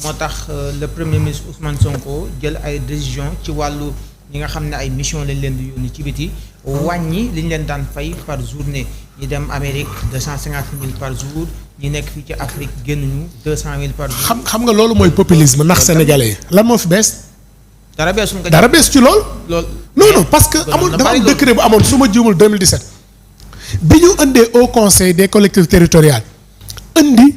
moo tax le premier ministre Ousmane Sonko jël ay décision ci wàllu ñi nga xam ne ay mission lañ leen di yónni ci biti wàññi li ñu leen daan fay par journée ñi dem Amérique 250 000 par jour ñi nekk fii ci Afrique génnuñu 200 000 par jour. xam nga loolu mooy populisme ndax sénégalais yi lan moo fi bees. dara beesul nga dara bees ci lool. non parce que amul dafa am décret bu amoon su ma juumul 2017 bi ñu indee au conseil des collectivités territoriales indi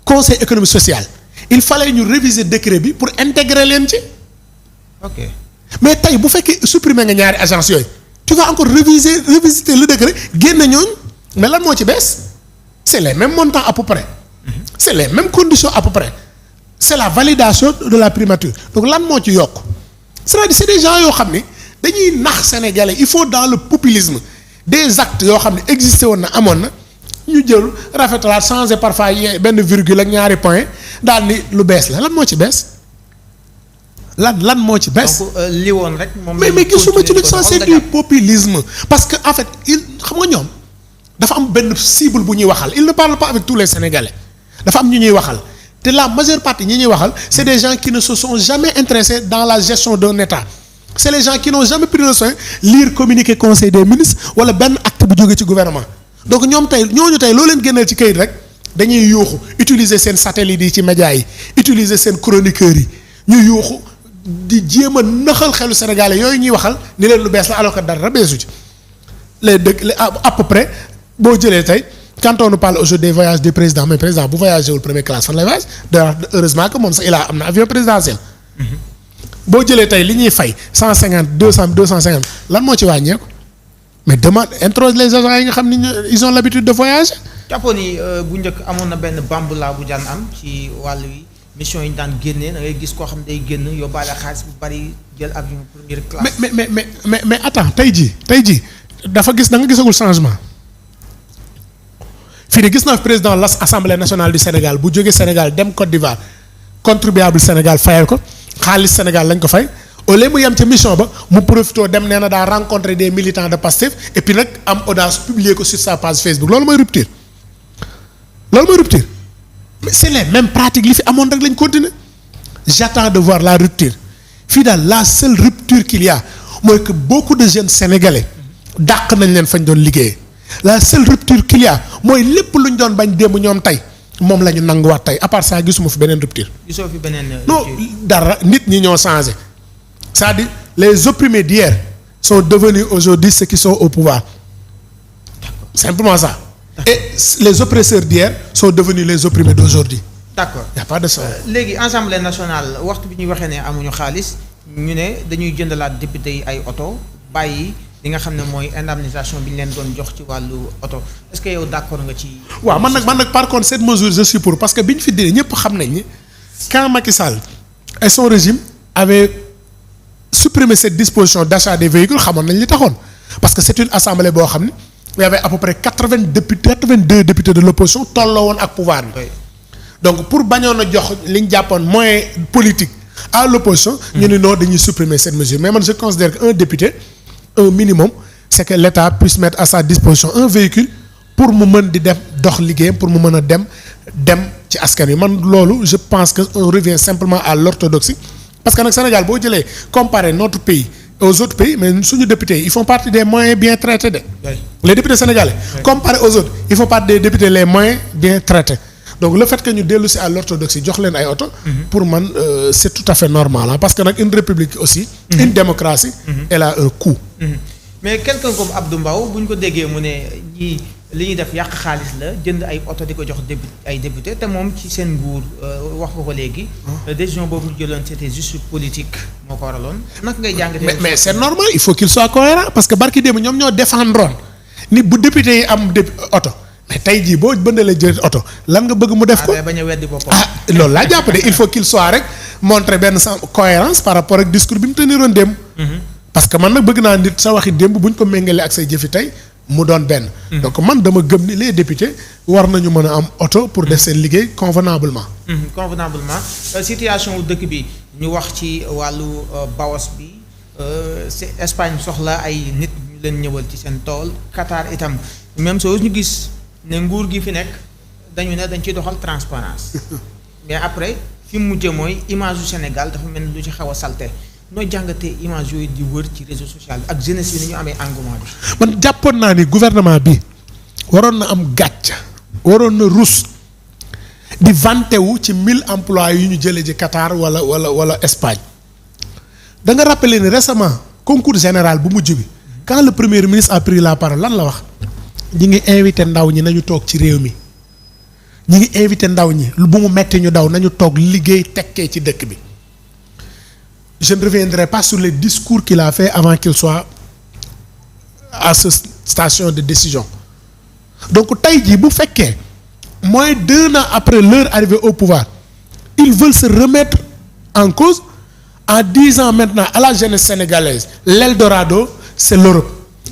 conseil économique social il fallait ñu réviser décret bi pour intégrer leen ci. ok mais tey bu fekkee supprimer nga ñaari agence yooyu tu vas encore revisiter le décret génn ñooñu mais lan moo ci bees c'est les mêmes montants à peu près. c'est les mêmes conditions à peu près. c'est la validation de la primature donc lan moo ci yokk c'est-à-dire c'est des gens yoo xam ni dañuy nax sénégalais il faut dans le populisme des actes yoo xam ne existé woon na amoon na ñu jël rafetalaat changer parfois benn virgule ak ñaari point daal ni lu bees la lan moo ci bees. lan moo ci bees. donc li woon rek moom mais gisuma ci lu c'est du populisme parce que en fait xam nga ñoom dafa am benn cible bu ñuy waxal il ne parle pas avec tous les sénégalais dafa am ñu ñuy waxal te la majeure partie ñi ñuy waxal c'est des gens qui ne se sont jamais intéressés dans la gestion d'un État c'est les gens qui n'ont jamais pris le soin lire communiqué conseil des ministres wala benn acte bu jógee ci gouvernement donc ñoom tey ñooñu tey loo leen génneel ci kayit rek dañuy yuuxu utiliser seen satellites yi ci médias yi utiliser seen chroniqueurs yi ñu yuuxu di jéem a naxal xelu sénégalais yooyu ñuy waxal ni leen lu bees la alors que dara beesu ci les dëkk à peu près boo jëlee tey quand on nous parle aujourd'hui des voyages du président mais président bu voyagé wul première classe fan lay voyage heureusement que moom sax am na avion présidentiel. boo jëlee tey li ñuy fay 150 200 250 lan moo ci wàññeeku mais demande interroge les agents yi nga xam ni ils ont l'habitude de voyager. jàppoon ni bu njëkk amoon na benn bambula bu daan am ci wàll wi. mission yi ñu daan génnee da ngay gis koo xam day génn yóbbaale xaalis bu bari jël avion première classe. mais attends tey jii dafa gis da nga gisagul changement fii de gis naa président las assemblée nationale du Sénégal bu jógee Sénégal dem Côte d'Ivoire contribuable Sénégal fayal ko xaalis Sénégal lañ ko fay au lieu mu yem ca mission ba mu profité dem nee na daa rencontrer des militants de Pastef et puis nag am audace publier ko sur sa page Facebook loolu mooy rupture. mais c'est les mêmes pratiques li fi amoon rek lañ continuer j'attends de voir la rupture fii daal la seule rupture qu'il y a mooy que beaucoup de jeunes sénégalais dàq nañ leen fañ doon liggéeyee la seule rupture qu'il y a mooy lépp lu ñu doon bañ démb ñoom tey moom la ñu nanguwaat tey à part ça gisuma fi beneen rupture. gisoo fi beneen non dara nit ñi ñoo changé c'est-à-dire les opprimés d'hier sont devenus aujourd'hui ceux qui sont au pouvoir simplement ça. Et les oppresseurs d'hier sont devenus les opprimés d'aujourd'hui. D'accord. Y a pas de ça. léegi Assemblée nationale waxtu bi ñuy waxee ne amuñu xaalis ñu ne dañuy jëndalaat député yi ay oto bàyyi li nga xam ne mooy indemnisation bi ñu leen doon jox ci wàllu oto est-ce que yow d'accord nga ci. waaw man nag par contre cette mesure je suis pour parce que bi ñu fi dee ñëpp xam nañ ni quand Macky Sall et son régime avaient supprimé cette disposition d'achat des véhicules xamoon nañ li taxoon parce que c'est une assemblée boo xam ne. il y avait à peu près 82 députés de l'opposition tolloo woon ak pouvoir bi. donc pour bañoon a jox li ñu jàppoon moyen politique à l'opposition ñu ne non dañuy supprimer cette mesure mais man je considère qu'un député un minimum c'est que l'État puisse mettre à sa disposition un véhicule pour mu mën di def dox liggéeyam pour mu mën a dem ci askan wi man loolu je pense que on revient simplement à l'orthodoxie parce que nag Sénégal boo jëlee comparer notre pays aux autres pays mais suñu députés ils font partie des moyens bien traités de. Oui. Les députés sénégalais. Oui. Comparé aux autres ils font partie des députés les moyens bien traités donc le fait que ñu dellu si à l'orthodoxie jox leen ay oto. pour man c'est tout à fait normal hein, parce que nag une république aussi. une démocratie. elle a un coût. mais quelqu'un comme Abdou Mbow bu ñu ko déggee mu ne ñii li ñuy def yàq xaalis la jënd ay oto di ko jox ay député te moom ci seen nguur wax nga ko léegi. décision boobu ñu jëloon c'était juste politique moo ko waraloon. naka ngay jàngatee. mais c'est normal il faut qu'il soit cohérent parce que barki démb ñoom ñoo défendroon ni bu député yi am oto mais tey jii boo bëndalee jël oto lan nga bëgg mu def ko. bañ a weddi boppam. loolu laa jàpp de il faut qu'il soit rek montrer benn cohérence par rapport ak discours bi mu teniroon démb. parce que man nag bëgg naa nit sa waxi démb bu ñu ko méngalee ak say jëfi tey mu doon benn. donc man dama gëm ni les députés war nañu mën a am oto pour def seen liggéey convenablement. convenablement situation dëkk bi ñu wax ci wàllu bawas bi c'est Espagne soxla ay nit ñu leen ñëwal ci seen tool Qatar itam même chose ñu gis ne nguur gi fi nekk dañu ne dañ ciy doxal transparence mais après fi mu mujjee mooy image yu Sénégal dafa mel ni lu ci xaw a salté noo jàngatee image yooyu di wër ci réseau social bi ak jeunesse yi ni ñu amee engouement bi. man jàppoon naa ni gouvernement bi waroon na am gàcc waroon na rus di vanté wu ci 1000 emplois yu ñu jëlee ci Qatar wala Espagne da nga rappeler ni récemment concours général bu mujj bi quand le premier ministre a pris la parole lan la wax ñi ngi invité ndaw ñi nañu toog ci réew mi ñi ngi invité ndaw ñi bu mu metti ñu daw nañu toog liggéey tekkee ci dëkk bi. Je ne reviendrai pas sur les discours qu'il a fait avant qu'il soit à cette station de décision. Donc tey jii bu fekkee moins d'1 an après leur arrivée au pouvoir ils veulent se remettre en cause en disant maintenant à la jeunesse sénégalaise l'Eldorado c'est l'Europe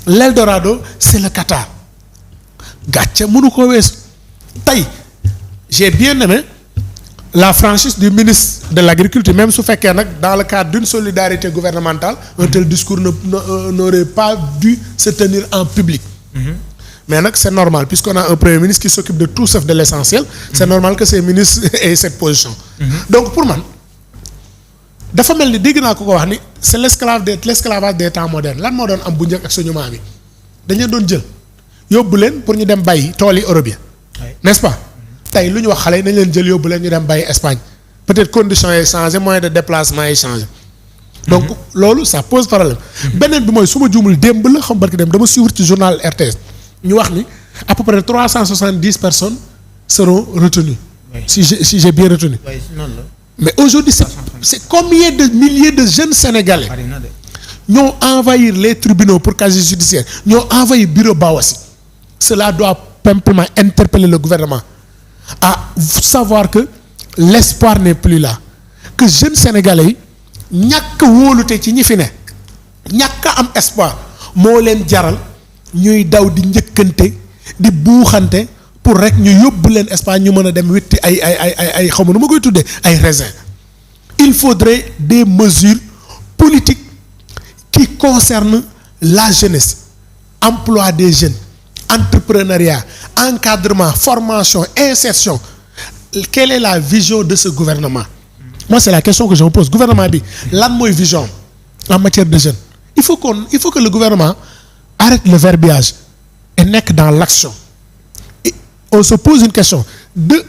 l'Eldorado c'est le Qatar gàcce mënu ko weesu tey j'ai bien aimé la franchise du ministre de l'Agriculture même su fekkee nag dans le cadre d'une solidarité gouvernementale un tel discours n'aurait pas dû se tenir en public. Mais nag c'est normal puisqu'on a un premier ministre qui s'occupe de tout sauf de l'essentiel. C'est normal que ces ministres aient cette position. Donc pour man dafa mel ni dégg naa ko wax ni c'est l'esclavage des temps modernes lan moo doon am bu njëkk ak suñu maam yi dañu doon jël yóbbu leen pour ñu dem bàyyi tool yi Europe yi n'est-ce pas. tey lu ñu wax xale yi nañ leen jël yóbbu leen ñu dem bàyyi Espagne peut-être conditions yi changé moyen de déplacement yi changé donc loolu ça pose problème. beneen bi mooy su ma juumul démb la xam barki dem dama suivre ci journal RTS ñu wax ni à peu près 370 personnes seront retenues. si j'ai bien retenu. mais aujourd'hui c'est combien de milliers de jeunes sénégalais ñoo envahir les tribunaux pour casier judiciaire ñoo envahir bureau Bawassi. Cela doit simplement interpeller le gouvernement à savoir que l'espoir n'est plus là que jeunes sénégalais yi ñàkk wóolute ci ñi fi ne ñàkk am espoir moo leen jaral ñuy daw di njëkkante di buuxante pour rek ñu yóbbu leen Espagne ñu mën a dem witti ay xaw ma nu ma koy tuddee ay raisins. Il faudrait des mesures politiques qui concernent la jeunesse, emploi des jeunes, entrepreneuriat, encadrement, formation, insertion. Quelle est la vision de ce gouvernement? Moi, c'est la question que je me pose. Gouvernement bi lan mooy vision en matière de jeunes? Il faut que le gouvernement arrête le verbiage et nekk dans l'action. Et on se pose une question. De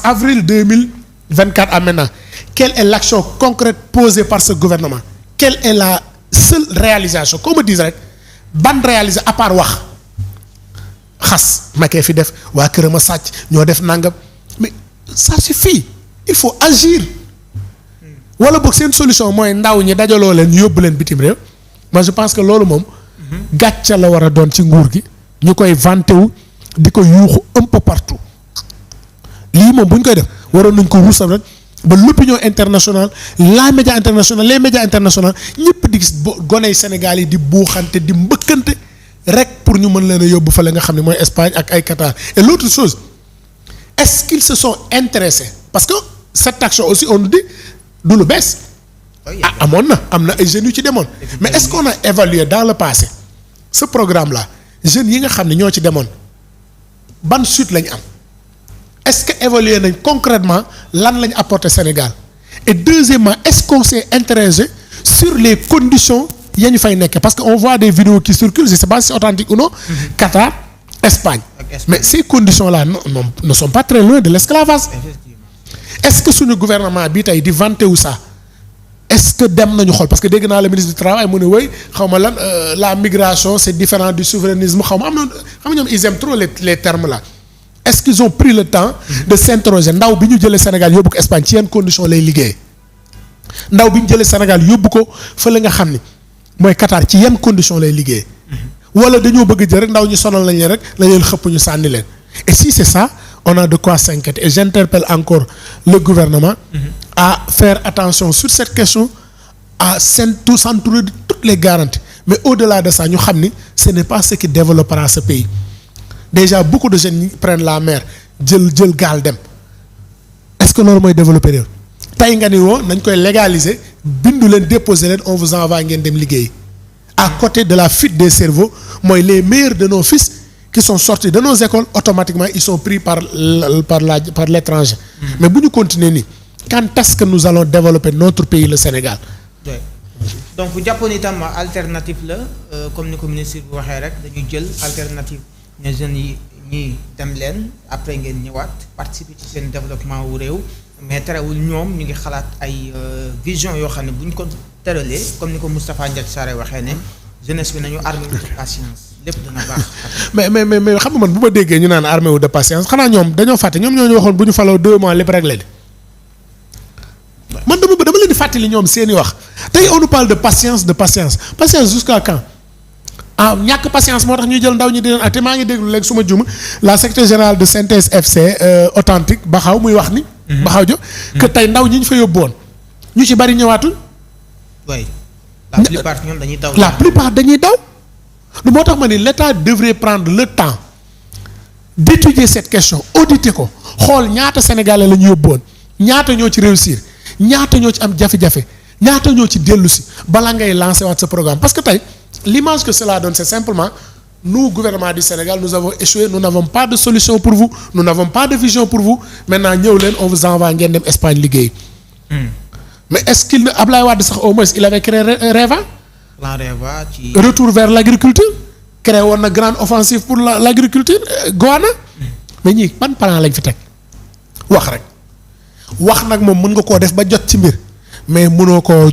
avril 2024 à maintenant, quelle est l'action concrète posée par ce gouvernement? Quelle est la seule réalisation? Comme on dit rek ban réalisation à part wax xas makee fi def waa këram a sàcc ñoo def nangam mais ça suffit il faut agir wala boog seen solution mooy ndaw ñi dajaloo leen yóbbu leen bitim réew. moi je pense que loolu moom gàcce la war a doon ci nguur gi ñu koy vanté wu di ko yuuxu un peu partout lii moom bu ñu koy def waroon nañ ko ruusal rek ba l'opinion internationale les médias internationaux ñëpp di gis goney Sénégal yi di buuxante di mbëkkante rek pour ñu mën leen a yóbbu fa la nga xam ne mooy Espagne ak ay Qatar. Et l'autre chose est-ce qu'ils se sont intéressés parce que cette action aussi on nous dit du lu bees amoon na am na ay jeunes yu ci demoon mais est-ce qu'on a évalué dans le passé ce programme là jeunes yi nga xam ne ñoo ci demoon ban suite lañ am est-ce que évalué nañ concrètement lan lañ apporté Sénégal et deuxièmement est-ce qu'on s'est intéressé sur les conditions ya ñu fay nekk parce que on voit des vidéos qui circulent je sais pas si c'est authentique ou non Qatar Espagne mais ces conditions là ne sont pas très loin de l'esclavage. Est-ce que suñu gouvernement bi tey di vanté wu ça est-ce que dem nañu xool parce que dégg naa le ministre du travail mu ne woy xaw ma lan la migration c'est différent du souverainisme xaw ma am na xam nga ñoom ils aiment trop les termes là. Est-ce qu'ils ont pris le temps de s'interroger ndaw bi ñu jëlee Sénégal yóbbu ko Espagne ci yenn conditions lay liggéey ndaw bi ñu jëlee Sénégal yóbbu ko fële nga xam ni mooy Qatar ci yenn conditions lay liggéey wala dañoo bëgg jël rek ndaw ñu sonal lañ leen rek la leen xëpp ñu sànni leen et si c'est ça on a de quoi s'inquiéter et j'interpelle encore le gouvernement à faire attention sur cette question à s'entourer de toutes les garanties mais au-delà de ça ñu xam ni ce n'est pas ce qui développera ce pays. Déjà beaucoup de jeunes prennent la mer jël gaal dem est-ce que loolu mooy développer réew tey nga ni woo nañ koy légaliser bindu leen déposer leen on vous envoie ngeen dem liggéey à côté de la fuite des cerveaux mooy les meilleurs de nos fils qui sont sortis de nos écoles automatiquement ils sont pris par l'étranger mais bu ñu continuer nii quand est-ce que nous allons développer notre pays le Sénégal. oui donc jàppoon itam alternative la comme ni ko ministre bi waxee rek dañuy jël alternative ne jeunes yi ñii dem leen après ngeen ñëwaat participer ci seen développement wu réew mais terewul ñoom ñu ngi xalaat ay vision yoo xam ne bu ñu ko tëralee comme ni ko Moustapha Ndiaye Sarré waxee ne jeunesse bi nañu armé wu de patience lépp dina baax. mais xam nga man bu ma déggee ñu naan armé wu de patience xanaa ñoom dañoo fàtte ñoom ñoo ñu waxoon bu ñu faloo 2 mois lépp réglé. man dama leen di fàttali ñoom seeni wax tey on nous parle de patience jusqu'à quand ñàkk patience moo tax ñuy jël ndaw ñi di leen ak te maa ngi déglu léegi su ma jum la secrétaire générale de Synthèse FC authentique Baxaw muy wax ni. Baxaw jo que tey ndaw ñi ñu fa yóbbuwoon ñu ci bari ñëwaatul. oui la plupart ñoom dañuy daw. la plupart dañuy daw. lu moo tax ma ni l'État devrait prendre le temps d'étudier cette question auditer ko xool ñaata sénégalais la ñu yóbbuwoon ñaata ñoo ci réussir. ñaata ñoo ci am jafe-jafe ñaata ñoo ci dellu si bala ngay lancer waat ce programme parce que tey l'image que cela donne c'est simplement nous gouvernement du Sénégal nous avons échoué nous n'avons pas de solution pour vous nous n'avons pas de vision pour vous maintenant ñëw leen on vous envoie ngeen dem Espagne liggéey. mais est-ce qu'il Ablaye Wade sax au moins il avait créé REVA. plan REVA ci. retour vers l'agriculture créé woon na grande offensive pour l'agriculture Goana. mais ñii ban plan lañ fi teg wax rek. wax nag moom mën nga koo def ba jot ci mbir mais mënoo koo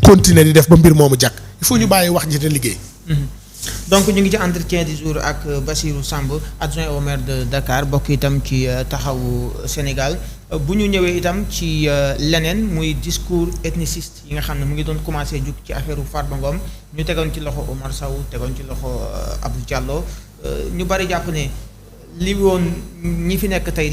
continuer di def ba mbir moomu jàkk il faut ñu bàyyi wax ji te liggéey. donc ñu ngi ci entretien du jour ak Bassirou Samb adjoint au maire de Dakar bokk itam ci taxawu Sénégal bu ñu ñëwee itam ci leneen muy discours ethniciste yi nga xam ne mu ngi doon commencé jug ci affaire Farba Ngom ñu tegoon ci loxo Omar Sow tegoon ci loxo Abdou Diallo ñu bari jàpp ne li woon ñi fi nekk tey.